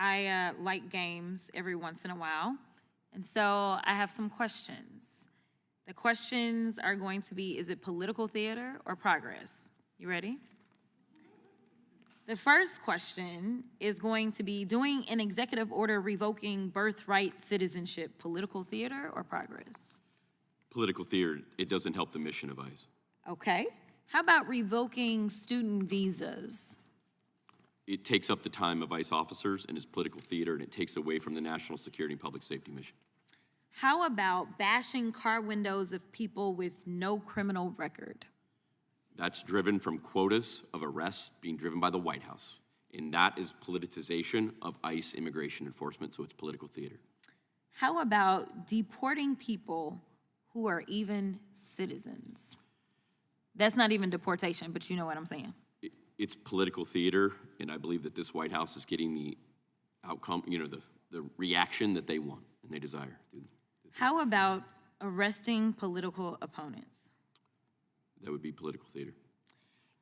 I like games every once in a while, and so I have some questions. The questions are going to be, is it political theater or progress? You ready? The first question is going to be, doing an executive order revoking birthright citizenship, political theater or progress? Political theater, it doesn't help the mission of ICE. Okay. How about revoking student visas? It takes up the time of ICE officers and is political theater, and it takes away from the national security and public safety mission. How about bashing car windows of people with no criminal record? That's driven from quotas of arrests being driven by the White House. And that is politicization of ICE immigration enforcement, so it's political theater. How about deporting people who are even citizens? That's not even deportation, but you know what I'm saying. It's political theater, and I believe that this White House is getting the outcome, the reaction that they want and they desire. How about arresting political opponents? That would be political theater.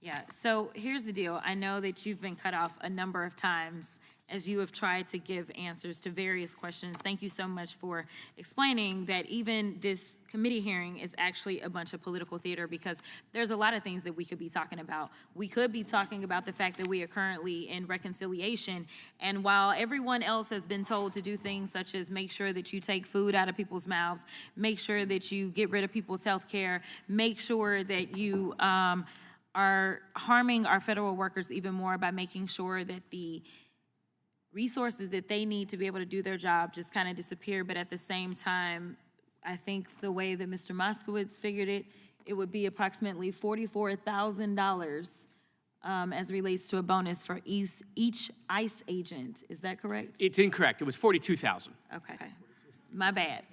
Yeah, so here's the deal. I know that you've been cut off a number of times as you have tried to give answers to various questions. Thank you so much for explaining that even this committee hearing is actually a bunch of political theater, because there's a lot of things that we could be talking about. We could be talking about the fact that we are currently in reconciliation, and while everyone else has been told to do things such as make sure that you take food out of people's mouths, make sure that you get rid of people's health care, make sure that you are harming our federal workers even more by making sure that the resources that they need to be able to do their job just kind of disappear. But at the same time, I think the way that Mr. Moskowitz figured it, it would be approximately $44,000 as it relates to a bonus for each ICE agent. Is that correct? It's incorrect. It was 42,000. Okay, my bad.